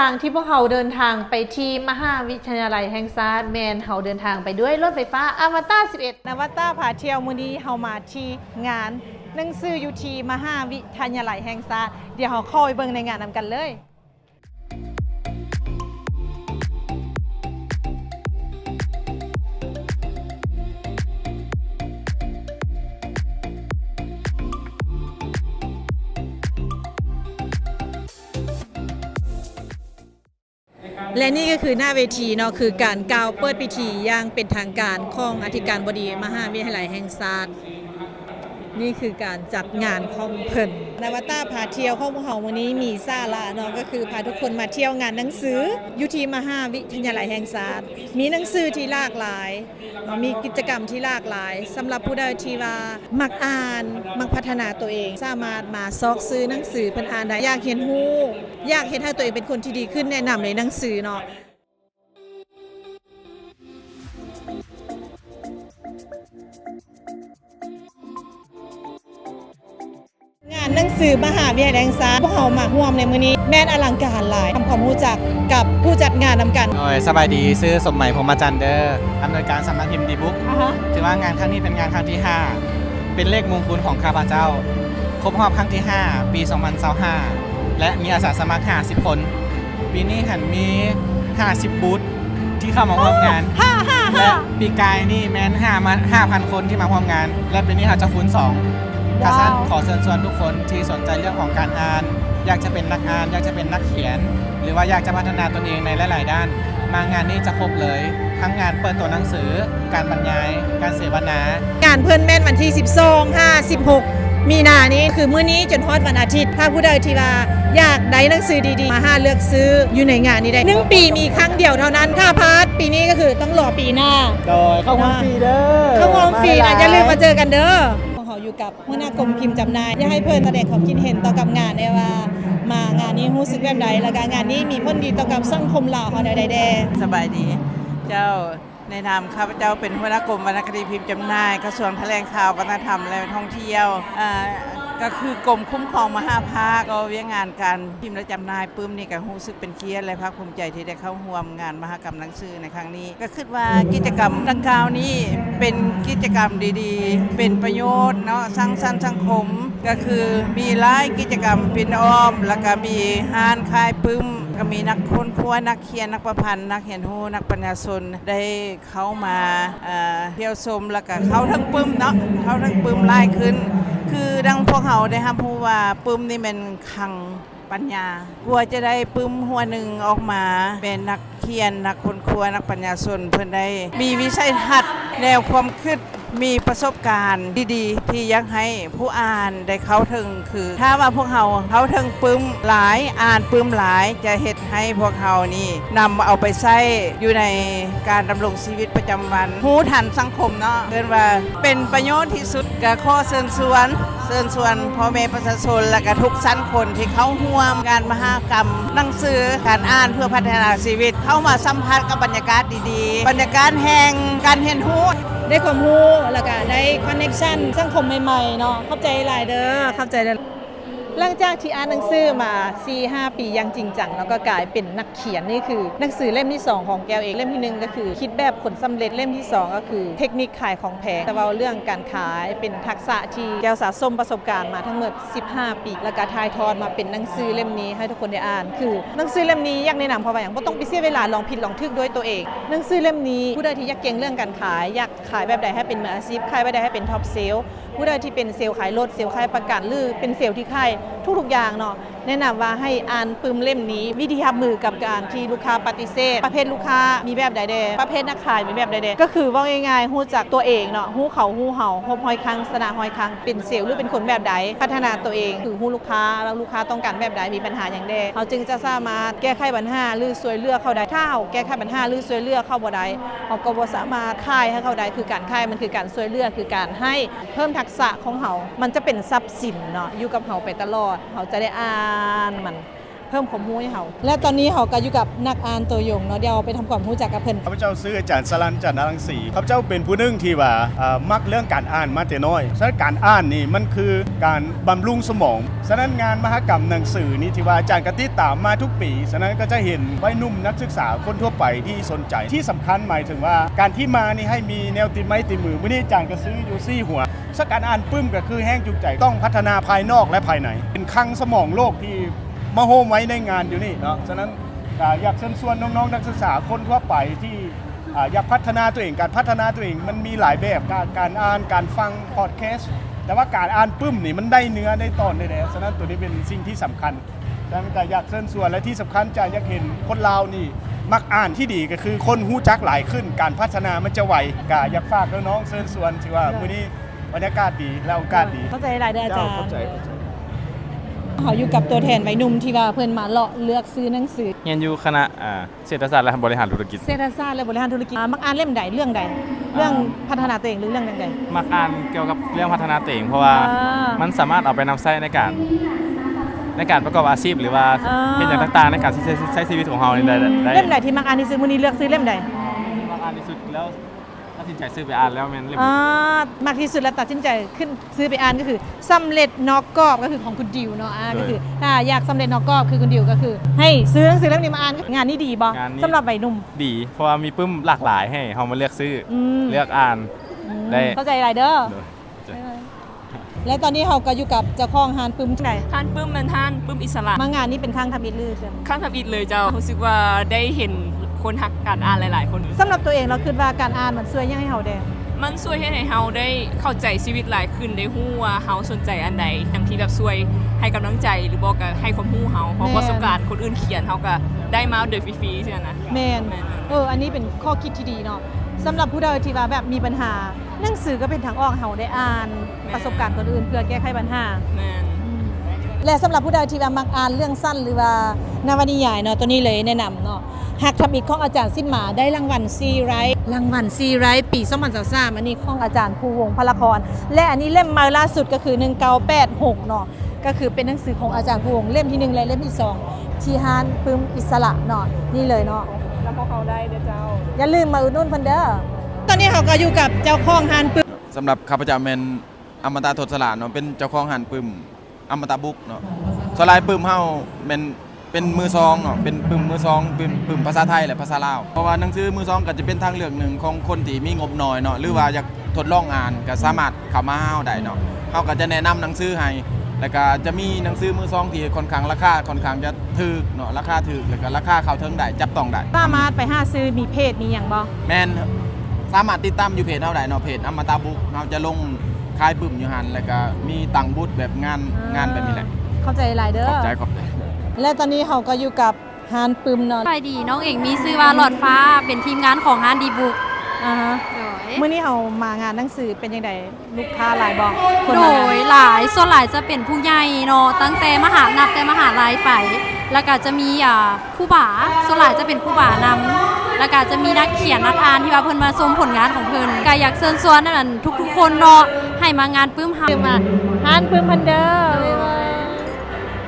างที่พวกเขาเดินทางไปที่มหาวิทยาลัยแห่งชาติแมนเขาเดินทางไปด้วยรถไฟฟ้าอวตาร11นวตารพาเที่ยวมื้อนี้เฮามาที่งานหนังสืออยู่ที่มหาวิทยาลัยแห่งชาติเดี๋ยวเฮาเข้าไปเบิ่งในงานนำกันเลยและนี่ก็คือหน้าเวทีเนาะคือการกล่าวเปิดพิธีอย่างเป็นทางการของอธิการบดีมหาวิทยาลัยแห่งชาตินี่คือการจัดงานของเพิ่นนวตารพาเที่ยวของพวกเราวันนี้มีสาระเนาะก็คือพาทุกคนมาเที่ยวงานหนังสืออยู่ที่มหาวิทยาลัยแห่งชาติมีหนังสือที่หลากหลายมีกิจกรรมที่หลากหลายสำหรับผู้ใดที่ว่ามักอ่านมักพัฒนาตัวเองสามารถมาซอกซื้อหนังสือเพิ่นอ่านได้อยากเรียนรู้อยากเฮ็ดให้ตัวเองเป็นคนที่ดีขึ้นแนะนำในหนังสือเนาะงานหนังสือมหาวิทยาลัยแห่งชาติพวกเรามาร่วมในมื้อนี้แม่นอลังการหลายทำความรู้จักกับผู้จัดงานนำกันสบายดีชื่อสมหมัยพรหมจันทร์เด้ออำนวยการสำนักพิมพ์ดีบุ๊กถือว่างานครั้งนี้เป็นงานครั้งที่5เป็นเลขมงคลของข้าพเจ้าครบรอบครั้งที่5ปี2025และมีอาสาสมัคร50คนปีนี้หันมี50บูธที่เข้ามาร่วมงานและปีกายนี่แม้น5,000 คนที่มาร่วมงานและปีนี้เราจะคูณ2ข้าสั้นขอเชิญชวนทุกคนที่สนใจเรื่องของการอ่านอยากจะเป็นนักอ่านอยากจะเป็นนักเขียนหรือว่าอยากจะพัฒนาตนเองในหลายๆด้านมางานนี้จะครบเลยทั้งงานเปิดตัวหนังสือการบรรยายการเสวนา งานเพิ่นแม่นวันที่12 5 16มีนานี้คือมื้อนี้จนฮอดวันอาทิตย์ถ้าผู้ใดที่ว่าอยากได้หนังสือดีๆมาหาเลือกซื้ออยู่ในงานนี้ได้1ปีมีครั้งเดียวเท่านั้นถ้าพลาดปีนี้ก็คือต้องรอปีหน้าโดยเข้าร่วมฟรีเด้อเข้าร่วมฟรีนะอย่าลืมมาเจอกันเด้อเขาอยู่กับหัวหน้ากรมพิมพ์จำหน่ายอยากให้เพิ่นแสดงความคิดเห็นต่อกับงานได้ว่ามางานนี้รู้สึกแบบใดแล้วก็งานนี้มีผลดีต่อกับสังคมลาวเฮาได้สบายดีเจ้าในนามข้าพเจ้าเป็นหัวหน้ากรมวรรณคดีพิมพ์จำหน่ายกระทรวงแถลงข่าววัฒนธรรมและท่องเที่ยวก็คือกรมคุ้มครองมหาภาคก็เวียงงานการพิมพ์และจำหน่ายปื้มนี่ก็รู้สึกเป็นเกียรติและภาคภูมิใจที่ได้เข้าร่วมงานมหกรรมหนังสือในครั้งนี้ก็คิดว่ากิจกรรมดังกล่าวนี้เป็นกิจกรรมดีๆเป็นประโยชน์เนาะสร้างสรรค์สังคมก็คือมีหลายกิจกรรมปินอ้อมแล้วก็มีห้านคายปื้มก็มีนักค้นคว้านักเขียนนักประพันธ์นักเขียนฮู้นักปัญญาชนได้เข้ามาเที่ยวชมแล้วก็เข้าทั้งปื้มเนาะเข้าทั้งปื้มหลายขึ้นคือดังพวกเขาได้รับรู้ว่าปื้มนี่เป็นคังปัญญากลัวจะได้ปื้มหัวหนึ่งออกมาเป็นนักเขียนนักค้นคว้านักปัญญาชนเพื่อนได้มีวิสัยทัศน์แนวความคิดมีประสบการณ์ดีๆที่อยากให้ผู้อ่านได้เข้าถึงคือถ้าว่าพวกเขาเข้าถึงปื้มหลายอ่านปื้มหลายจะเฮ็ดให้พวกเขานี่นำเอาไปใช้อยู่ในการดำรงชีวิตประจำวันรู้ทันสังคมเนาะเรียกว่าเป็นประโยชน์ที่สุดก็ขอเชิญชวนพ่อแม่ประชาชนและก็ทุกชั้นคนที่เข้าร่วมงานมหกรรมหนังสือการอ่านเพื่อพัฒนาชีวิตเข้ามาสัมผัสกับบรรยากาศดีๆบรรยากาศแห่งการเรียนรู้ได้ความรู้แล้วก็ได้คอนเนคชั่นสังคมใหม่ๆเนาะเข้าใจหลายเด้อเข้าใจเด้อหลังจากที่อ่านหนังสือมา 4-5 ปีอย่างจริงจังแล้วก็กลายเป็นนักเขียนนี่คือหนังสือเล่มที่2ของแก้วเองเล่มที่1ก็คือคิดแบบผลสำเร็จเล่มที่2ก็คือเทคนิคขายของแพงแต่ว่าเรื่องการขายเป็นทักษะที่แก้วสะสมประสบการณ์มาทั้งหมด15 ปีแล้วก็ถ่ายทอดมาเป็นหนังสือเล่มนี้ให้ทุกคนได้อ่านคือหนังสือเล่มนี้อยากแนะนำเพราะว่าอย่างบ่ต้องไปเสียเวลาลองผิดลองถูกด้วยตัวเองหนังสือเล่มนี้ผู้ใดที่อยากเก่งเรื่องการขายอยากขายแบบใดให้เป็นมืออาชีพขายแบบใดให้เป็นท็อปเซลล์ผู้ใดที่เป็นเซลล์ขายรถเซลล์ขายประกันหรือเป็นเซลล์ที่ขายทุกๆอย่างเนาะแนะนำว่าให้อ่านปื้มเล่มนี้วิธีรับมือกับการที่ลูกค้าปฏิเสธประเภทลูกค้ามีแบบใดๆประเภทนักขายมีแบบใดๆก็คือว่าง่ายๆฮู้จักตัวเองเนาะฮู้เขาฮู้เฮาฮบห้อยครั้งสนะห้อยครั้งเป็นเซลล์หรือเป็นคนแบบใดพัฒนาตัวเองคือฮู้ลูกค้าแล้วลูกค้าต้องการแบบใดมีปัญหาอย่างใดเขาจึงจะสามารถแก้ไขปัญหาหรือช่วยเหลือเขาได้ถ้าเฮาแก้ไขปัญหาหรือช่วยเหลือเขาบ่ได้เฮาก็บ่สามารถขายให้เขาได้คือการขายมันคือการช่วยเหลือคือการให้เพิ่มทักษะของเฮามันจะเป็นทรัพย์สินเนาะอยู่กับเฮาไปตลอดเฮาจะได้อ่านมัน เพิ่มความรู้ให้เขาและตอนนี้เขาก็อยู่กับนักอ่านตัวยงเนาะเดี๋ยวไปทำความรู้จักกับเพิ่น ข้าพเจ้าซื้ออาจารย์สลันจันทร์รังสีข้าพเจ้าเป็นผู้หนึงที่ว่ามักเรื่องการอ่านมาแต่น้อยฉะนั้นการอ่านนี่มันคือการบำรุงสมองฉะนั้นงานมหกรรมหนังสือนี่ที่ว่าอาจารย์กติดตามมาทุกปีฉะนั้นก็จะเห็นวัยหนุ่มนักศึกษาคนทั่วไปที่สนใจที่สำคัญหมายถึงว่าการที่มานี่ให้มีแนวติดไม้ติดมือวันนี้อาจารย์ก็ซื้ออยู่4หัวสักการอ่านปึ้มก็คือแห้งจูงใจต้องพัฒนาภายนอกและภายในเป็นคลังสมองโลกที่มาโฮมไว้ในงานอยู่นี่เนาะฉะนั้นอยากเชิญชวนน้องๆนักศึกษาคนทั่วไปที่อยากพัฒนาตัวเองการพัฒนาตัวเองมันมีหลายแบบการอ่านการฟังพอดแคสต์แต่ว่าการอ่านปึ้มนี่มันได้เนื้อได้ตอนได้แล้วฉะนั้นตัวนี้เป็นสิ่งที่สำคัญฉะนั้นก็อยากเชิญชวนและที่สำคัญจะอยากเห็นคนลาวนี่มักอ่านที่ดีก็คือคนฮู้จักหลายขึ้นการพัฒนามันจะไวก็อยากฝากน้องๆเชิญชวนที่ว่ามื้อนี้บรรยากาศดีและโอกาสดี เข้าใจหลายเด้ออาจารย์ เข้าใจ เขาอยู่กับตัวแทนวัยหนุ่มที่ว่าเพิ่นมาเลาะเลือกซื้อหนังสือ เรียนอยู่คณะเศรษฐศาสตร์และบริหารธุรกิจ เศรษฐศาสตร์และบริหารธุรกิจมักอ่านเล่มใดเรื่องใดเรื่องพัฒนาตัวเองหรือเรื่องใด มักอ่านเกี่ยวกับเรื่องพัฒนาตัวเองเพราะว่า มันสามารถเอาไปนำใช้ในการประกอบอาชีพหรือว่าเป็นอย่างต่างๆในการใช้ชีวิตของเราได้ เล่มใดที่มักอ่านที่สุดมื้อนี้เลือกซื้อเล่มใด มักอ่านที่สุดแล้วตัดสินใจซื้อไปอ่านแล้วแม่นเล่ม มักที่สุดแล้วตัดสินใจขึ้นซื้อไปอ่านก็คือสำเร็จนอกกรอบก็คือของคุณดิวเนาะก็คือถ้าอยากสำเร็จนอกกรอบคือคุณดิวก็คือ ให้ซื้อหนังสือเล่มนี้มาอ่านงานนี้ดีบ่สำหรับวัยหนุ่ม ดีเพราะว่ามีปึ้มหลากหลายให้เรามาเลือกซื้อเลือกอ่านได้ เข้าใจหลายเด้อและตอนนี้เราก็อยู่กับเจ้าของร้านปึ้มที่ไหน ท่านปื้มมันท่านปื้มอิสระ มางานนี้เป็นครั้งทำอิฐลือใช่ไหม ข้างทำอิดเลยเจ้ารู้สึกว่าได้เห็นคนหักการอ่านหลายๆ คน สำหรับตัวเองเราคิดว่าการอ่านมันช่วยยังให้เราได้ มันช่วยให้เฮาได้เข้าใจชีวิตหลายขึ้นได้ฮู้ว่าเฮาสนใจอันใดทั้งที่แบบช่วยให้กำลังใจหรือบอกก็ให้ความรู้เฮาเพราะประสบการณ์คนอื่นเขียนเฮาก็ได้มาโดยฟรีๆใช่ไหมนะ แมนอันนี้เป็นข้อคิดที่ดีเนาะสำหรับผู้ใดที่ว่าแบบมีปัญหาหนังสือก็เป็นทางออกให้เราได้อ่านประสบการณ์คนอื่นเพื่อแก้ไขปัญหา แม่น และสำหรับผู้ใดที่ว่ามักอ่านเรื่องสั้นหรือว่านวนิยายเนาะตัวนี้เลยแนะนำเนาะหักทำอิฐของอาจารย์สิ้นหมาได้รางวัลซีไรท์ปี2023อันนี้ของอาจารย์ภูวงศ์พลครและอันนี้เล่มมาล่าสุดก็คือ1986เนาะก็คือเป็นหนังสือของอาจารย์ภูวงศ์เล่มที่1และเล่มที่2ที่ร้านปึ้มอิสระเนาะนี่เลยเนาะแล้วก็เขาได้เด้อเจ้าอย่าลืมมาอุดหนุนเพิ่นเด้อตอนนี้เขาก็อยู่กับเจ้าของร้านปึ้ม สำหรับข้าพเจ้าเป็นอมตะทศสละเนาะเป็นเจ้าของหันปึ้มอมตะบุ๊กเนาะสลายปึ้มเฮาเป็นมือซองเนาะเป็นปึ้มมือซองปึ้มภาษาไทยและภาษาลาวเพราะว่าหนังสือมือซองก็จะเป็นทางเลือกหนึ่งของคนที่มีงบน้อยเนาะหรือว่าอยากทดลองอ่านก็สามารถเข้ามาเฮาได้เนาะเฮาก็จะแนะนำหนังสือให้แล้วก็จะมีหนังสือมือซองที่ค่อนข้างราคาค่อนข้างจะถูกเนาะราคาถูกแล้วก็ราคาเข้าถึงได้จับต้องได้ สามารถไปหาซื้อมีเพจมีหยังบ่ แม่นสามารถติดตามอยู่เพจเฮาได้เนาะเพจอมตะบุ๊กเราจะลงขายปึ้มอยู่หันแล้วก็มีตังบูธแบบงานแบบนี้แหละ เข้าใจหลายเด้อ ขอบใจ และตอนนี้เขาก็อยู่กับฮานปึมเนาะ สบายดีน้องเอกมีชื่อว่าหลอดฟ้าเป็นทีมงานของฮานดีบุก อ่าฮะ โดย เมื่อนี้เขามางานหนังสือเป็นยังไงลูกค้าหลายบอกคน โด มางาน ยหลายส่วนหลายจะเป็นผู้ใหญ่เนาะตั้งแต่มหานับแต่มหาลัยไป แล้วก็จะมีคู่บ่าส่วนหลายจะเป็นคู่บ่านำแล้วก็จะมีนักเขียนนักอ่านที่ว่าเพิ่นมาชมผลงานของเพิ่นก็อยากเชิญชวนนั่นทุกๆคนเนาะให้มางานปึ้มเฮา คือมาฮานปึมพันเดอร์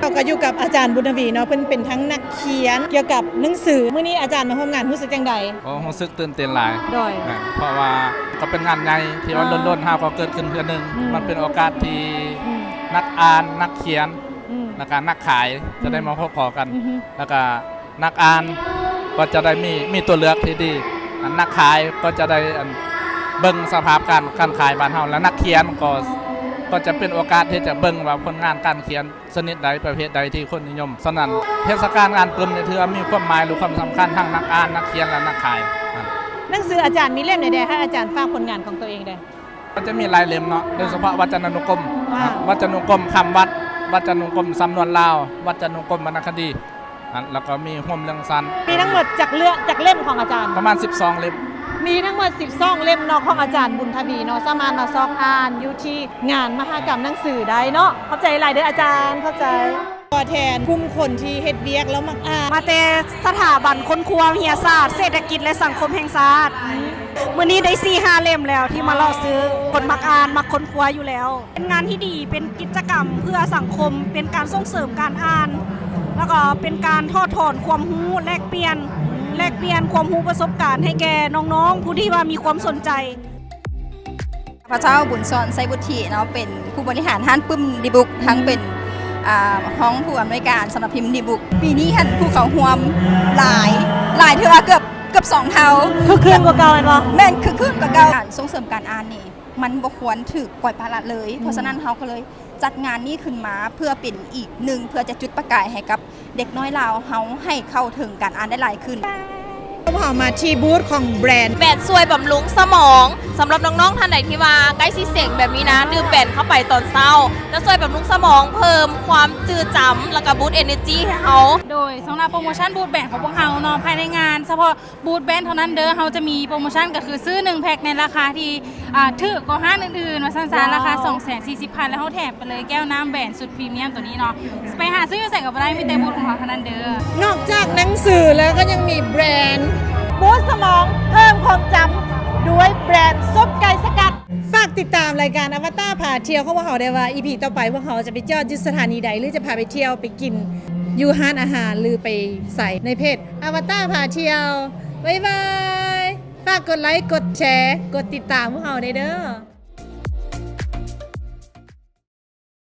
เราก็อยู่กับอาจารย์บุญทวีเนาะเพิ่นเป็นทั้งนักเขียนเกี่ยวกับหนังสือเมื่อนี้อาจารย์มาร่วมงานรู้สึกจังใด รู้สึกตื่นเต้นหลาย โดย เพราะว่าก็เป็นงานใหญ่ที่ว่าล้นๆห้าก็เกิดขึ้นเพื่อหนึ่ง มันเป็นโอกาสที่นักอ่านนักเขียนแล้วก็นักขายจะได้มาพบพอกัน แล้วก็นักอ่านก็จะได้มีตัวเลือกที่ดีนักขายก็จะได้เบิ่งสภาพการขายบ้านเฮาแล้วนักเขียนก็จะเป็นโอกาสที่จะเบิ่งว่าผลงานการเขียนชนิดใดประเภทใดที่คนนิยมฉะนั้นเทศกาลงานปึ้มเนี่ยถือว่ามีความหมายหรือความสำคัญทั้งนักอ่านนักเขียนและนักขาย หนังสืออาจารย์มีเล่มใดๆให้อาจารย์ฝากผลงานของตัวเองได้ ก็จะมีหลายเล่มเนาะโดยเฉพาะวจนานุกรม ว้าว วจนานุกรมคำวัดวจนานุกรมสำนวนลาววจนานุกรมวรรณคดีแล้วก็มีห่วมเรื่องสั้น มีทั้งหมดจากเล่มของอาจารย์ ประมาณ12เล่ม มีทั้งหมด12เล่มเนาะของอาจารย์บุญทวีเนาะสามารถมาซอกอ่านอยู่ที่งานมหกรรมหนังสือได้เนาะเข้าใจหลายเด้ออาจารย์เข้าใจตัวแทนกลุ่มคนที่เฮ็ดเวียกแล้วมักอ่าน มาแต่สถาบันค้นครัววิทยาศาสตร์เศรษฐกิจและสังคมแห่งชาติมื้อนี้ได้4-5 เล่มแล้วที่มาเลาะซื้อคนมักอ่านมักค้นครัวอยู่แล้ว เป็นงานที่ดีเป็นกิจกรรมเพื่อสังคมเป็นการส่งเสริมการอ่าน แล้วก็เป็นการทอดถอนความรู้แลกเปลี่ยนความรู้ประสบการณ์ให้แก่น้องๆผู้ที่ว่ามีความสนใจ พระเจ้าบุญสอนไซบุตรีเนาะเป็นผู้บริหารห้านปึ้มดีบุกทั้งเป็นห้องผู้อำนวยการสำนักพิมพ์ดีบุกปีนี้หันผู้เขาห่วมหลายเท่าว่าเกือบ2 เท่า คือคืนกว่าเก่าแม่นบ่ แม่นคือขึ้นกับการส่งเสริมการอ่านนี่มันบ่ควรถูกปล่อยปละละเลยเพราะฉะนั้นเขาก็เลยจัดงานนี้ขึ้นมาเพื่อเป็นอีกหนึ่งเพื่อจะจุดประกายให้กับเด็กน้อยลาวเขาให้เข้าถึงการอ่านได้หลายขึ้น พวกเรามาที่บูธของแบรนด์ แบนช่วยบำรุงสมองสำหรับน้องๆท่านไหนที่ว่าใกล้สิเสงแบบนี้นะดื่มแบนเข้าไปตอนเช้าจะช่วยบำรุงสมองเพิ่มความจืดจำแล้วก็บูสต์เอเนอร์จีให้เขา โดยสำหรับโปรโมชั่นบูธแบนของพวกเราเนาะภายในงานเฉพาะบูธแบนเท่านั้นเด้อเราจะมีโปรโมชั่นก็คือซื้อ1แพ็คในราคาที่ถูกกว่าห้างอื่นๆมาสั้นๆราคา 240,000 แล้วเขาแถมไปเลยแก้วน้ำแบนสุดพรีเมียมตัวนี้เนาะไปหาซื้อใส่กับอะไรมีแต่บูธของเราเท่านั้นเด้อ นอกจากหนังสือแล้วก็ยังมีแบรนด์บูสต์สมองเพิ่มความจำด้วยแบรนด์ซุปไก่สกัด ฝากติดตามรายการอวตารพาเที่ยวของพวกเขาได้ว่า EP ต่อไปพวกเขาจะไปจอดอยู่สถานีใดหรือจะพาไปเที่ยวไปกินอยู่ร้านอาหารหรือไปใส่ในเพจอวตารพาเที่ยวบ๊ายบายฝากกดไลค์กดแชร์กดติดตามพวกเขาได้เด้อ